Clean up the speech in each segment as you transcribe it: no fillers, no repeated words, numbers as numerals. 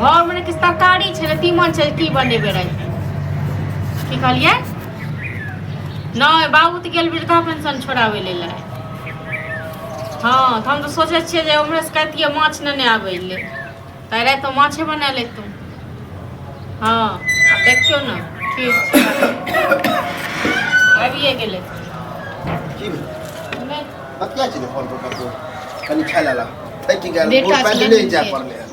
घर में किछु तरकारी छलै तीमन छै की बनेबे रहे की कहलिए नहीं बाबू तो गेल वृद्धा पेंशन छोड़ावे ले हाँ तो हम तो सोचे छे जे हमरे से कहतिए माछ नहीं आवे ले ताई रात तो माछे बना ले तू हाँ अब देखियो ना ठीक आबिए गेले की बतिया छी फोन पर कतो कनी खाइला ला थकी गेल पैदले जा पड़ले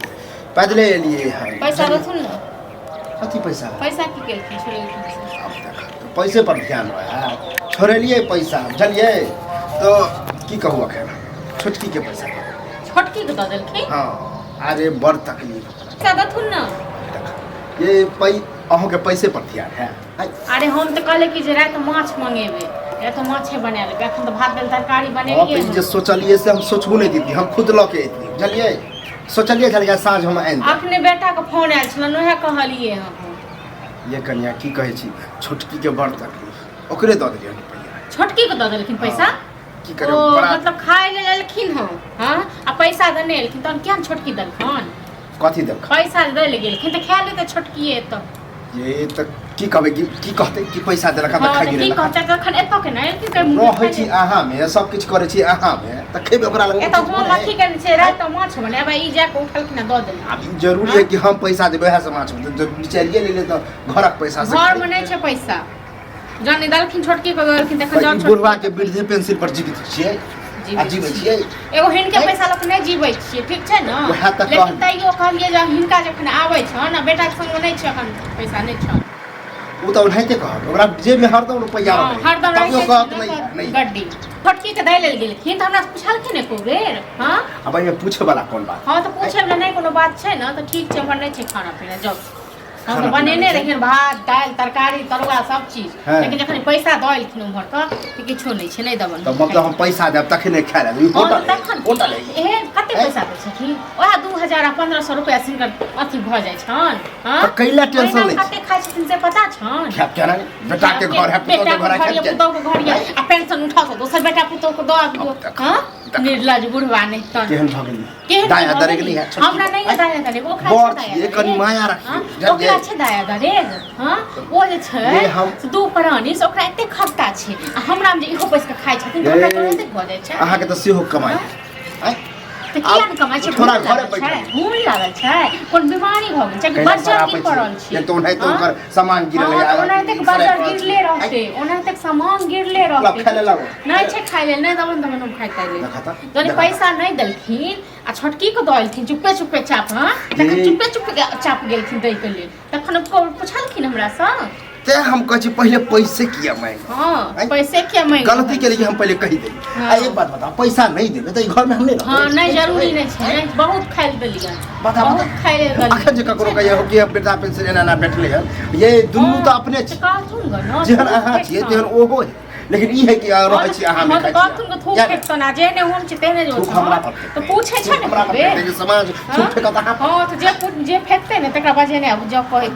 पैदले लिए है पैसा रथुन ना कथी पैसा की केलखिन छोड़े पैसे पर ध्यान रहा छोड़लिए पैसा बुझलिए तो की कहू अखन छोटकी के पैसा छोटकी के दऽ देलखिन हाँ अरे बड़ तकलीफ पैसा रथुन ना ये अहों के पैसे पर ध्यान है अरे हम तो कहले कि जे रात माछ मंगेबे या तो माछे बना लेबे एखन तो भात दाल तरकारी बनेलिए हम जे सोचलिए से हम सोचबो नहीं दीदी हम खुद ल के एतनी बुझलिए सोचलिए साँझ हम आइन अपने बेटा के फोन आयल छलन ओहे कहलिए हम ये कन्या की कहै छी छोटकी के बड़ तकलीफ ओकरे दऽ देलिए रुपया छोटकी के दऽ देलखिन पैसा की करे मतलब खाए ले लेलखिन हम हां आ पैसा देने एलखिन तहन किया छोटकी देलखन कथी देलखन पैसा दे ले गेलखिन त खा लेते छोटकीए त ये त की कहबे की कहते की पैसा देलखन त खाइ गेल की कहते तखन एतो के नै कि कहै रहै छी अहाँ में सब किछ करे छी अहाँ में त खेबे ओकरा लग एतो हम अथी करने छै रात त माछ बनेबे ई जाके उठलखिन दऽ देल अब जरूरी है कि हम पैसा देबे है से माछ चलिए ले ले त घरक पैसा से घर में नै छै पैसा जाने दलखिन छोटकी के दलखिन तखन जान बुढ़वा के वृद्धे पेंशन पर जीवित छियै जीवै छियै एगो हिनके पैसा लोक नै जीवै छियै ठीक छै न लेकिन तैयो कहलिए जे हिनका जखन आबै छ न बेटा के संग नै छै एखन पैसा नै छ उ त ओनाहिते कहत ओकरा जेब में हरदम रुपया रहै हरदम तब कहत नहीं गड्डी छोटकी के दै लेल गेलखिन त हमरा पूछलखिन एको बेर हां अब ये पूछे वाला कोन बात हां त पूछे वाला नै कोनो बात छै न त ठीक छै हमर नै छै खाना पीना जब हम बनेने रहिए भात दाल तरकारी तरुआ सब चीज लेकिन जखन पैसा दलखिन उम्हर त किछो नै छै नै दबन त मतलब हम पैसा देब तखने खाइ ले होटल होटल ए कते पैसा दै छथिन ओहा 2000 आ 1500 रुपया सिंगर अथी भ जाय छन हां त कैला टेंशन नै कते खाइ छथिन से पता छन क्या क्या रे बेटा के घर है पुतो के घर है पुतो के घर है आ पेंशन उठाओ तो दोसर बेटा पुतो को दऽ दियो हां निर्लज बुढ़वा नै तन केहन भ गेली दाया दरेग नहीं है हमरा नै दाया दरेग ओ खाइ छै ये कनी माया रखी ओकरा छै दाया दरेग हां ओ जे छै से दू प्राणी से ओकरा एते खर्चा छै आ हमरा में जे इहो पैसा के खाइ छथिन त ओकरा कते भ जाय छै अहाँ के त सेहो कमाई त किया न कमाई छै थोड़ा घरे बैठ मूल लागल छै कोन बीमारी भ गेल छै कि बच्चा की पड़ल छै तो नहीं तो ओकर सामान गिरले है ओनाहि तक बच्चा गिरले रहते ओनाहि तक सामान गिरले रहते खाइले लागो नहीं छै खाइले नै दबन दबन हम खाइ ताइले जने पैसा नै देलखिन आ छोटकी को दलखिन चुपे चुपे चाप हां तखन चुपे चुपे चाप गेलखिन दै के लेल तखन पूछलखिन हमरा से ते हम कह छी पहले पैसे किया मांग हां पैसे किया मांग गलती के लिए हम पहले कहि दे आ एक बात बता पैसा नहीं देबे त घर में हम नहीं हां नहीं जरूरी नहीं छै बहुत खाइल देलिए बता बहुत खाइले गली अखन जे ककरो कहियो कि बेटा पेंशन एना बैठले है ये दुनू त अपने छी कहथुन ग न जेहन अहाँ छियै तेहन ओहो है लेकिन ई है कि रहै छी अहाँ में कहथुन ग थूक फेक तना जे ने हम छी तेने जो तो पूछे छै ने बे समाज थूक फेक त हां तो जे फेकते ने तकरा बाजे ने अब जब कहै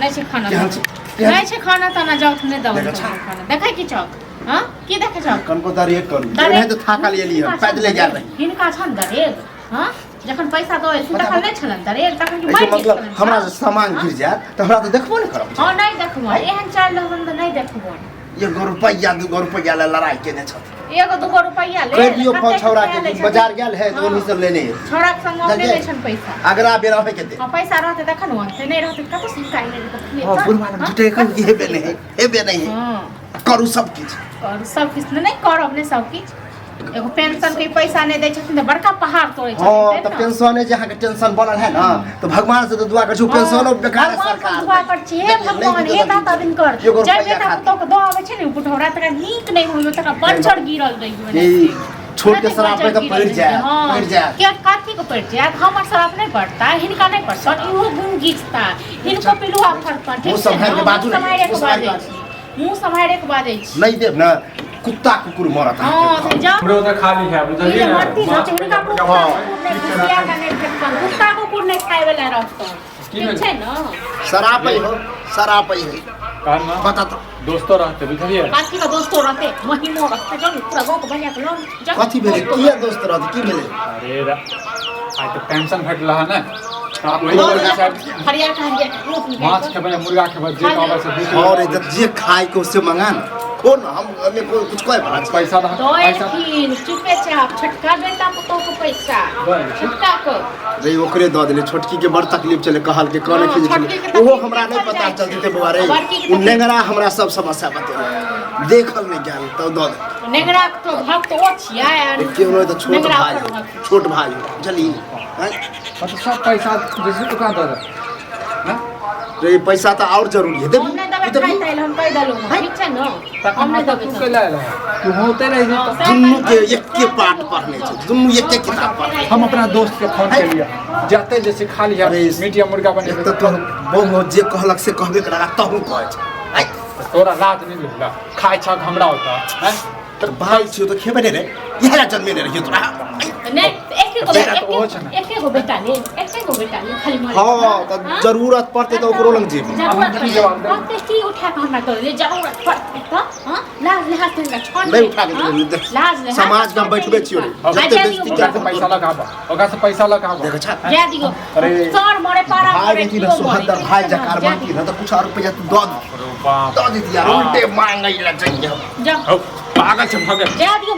नहीं छै खाना नहीं छै खाना तना जाउ ने दब खाना देखै की चौक हां की देखै चौक कनको दरेग करू नहीं तो थाका ले लियो पैदले जा रही हिनका छन दरेग हां जखन पैसा दऽ एलखिन तखन नै छलन दरेग तखन कि मारि मतलब हमरा सामान गिर जात त हमरा त देखबो नै करब हां नै देखबो एहन चाल लगन त नै देखबो ये रुपया 2 रुपया ले लड़ाई केने छ एगो 2 रुपया ले रेडियो पर छौरा के बाजार गेल है तो उन्हीं से लेने छौरा के संग ले ले छन पैसा अगरा बेरा है केते हां पैसा रहते तखन होते नै रहते कतो सिकाई नै हां बुढ़वा जुटे कन हेबे नहीं हां करू सब किछ नै करब नै सब किछ एगो पेंशन के पैसा नै दै छथिन त बड़का पहाड़ तोड़ै छथिन हां त पेंशन जे अहाँ के टेंशन बनल है ना तो भगवान से तो दुआ कर छु पेंशनो बेकार है सरकार दुआ कर छी हे भगवान हे दाता दिन कर जय बेटा पुतो के दऽ आबै छै ने बुढ़ौरा तक नीक नै होइयो तक बंचर गिरल रही छोड़ के शराब पे तो पड़ जाए क्या काठी को पड़ जाए हमर शराब नहीं पड़ता हिनका नहीं पड़ता इहो गुण गीचता हिनको पिलुआ फरपन ठीक है मुंह संभाले के बाजै छी नहीं देब ना कुत्ता कुकुर मरत हां तो जा हमरो त खाली है बुझलिए ना हिनका कुत्ता कुकुर नहीं खाए वाला रहता ठीक है ना शराब ही हो शराब ही है कहना बता तो दोस्तों रहते बुझलिए बाकी का दोस्तों रहते महिमो रहते जब पूरा गांव को बनिया के लोग कथी भेले किया दोस्त रहते की भेले अरे आज तो पेंशन भेटला है ना हरियर का हरियर रूप निकाल माछ खेबै मुर्गा खेबै जे कहबै से दे और इधर जे खाए के उससे मंगा ना कौन हम हमें कोई कुछ कोई बात पैसा दा पैसा दोयखिन चुपे चाप छोटका बेटा पुतोह को पैसा छोटका को रे ओकरे द देले छोटकी के बड़ तकलीफ चले कहल के कोने छोटकी के खींच तकलीफ वो हमरा नहीं पता चलते थे बुआ रे उ नेंगरा हमरा सब समस्या बतेले देखल नहीं ज्ञान तो द दे नेगरा तो भक्त ओ छिया केवल तो छोट भाई चली मतलब सब पैसा जैसे दुकान दे ना रे पैसा तो और जरूरी है देबी हमने दबे खाई ताइल हम कह देलु ठीक छै न हमने दबे तू कैला तू होते नहीं जो दुन्नु के एक के पाठ पढ़ने छै दुन्नु एक के किताब पढ़ हम अपना दोस्त के फोन के लिया जाते जैसे खा लिया मीडियम मुर्गा बने तो बहुत जे कहलक से कहबे करा तहु कहै छै आई तोरा रात नहीं मिलला खाए छक हमरा होता है तर भाई छियो तो खेबे रे इहेला जन्मे रे तोरा नहीं एके गो बेटा ने खाली मरे हां तो जरूरत पड़ते तो ओकरो लंग जेबी जरूरत की उठा के हमरा कर ले जरूरत पड़ते तो हां लाज लिहाज तोरा छोड़ नहीं उठा के लाज लिहाज समाज में बैठबे छियो रे जते बेइज्जती जा के पैसा लगाबा ओका से पैसा लगाबा देख छा दे दियो सर मरे पारा भाई की सुहदर भाई जकार बनती न तो कुछ और रुपया तू दो दे दिया उल्टे मांगई ला चाहिए जा पागल से भागे दे दियो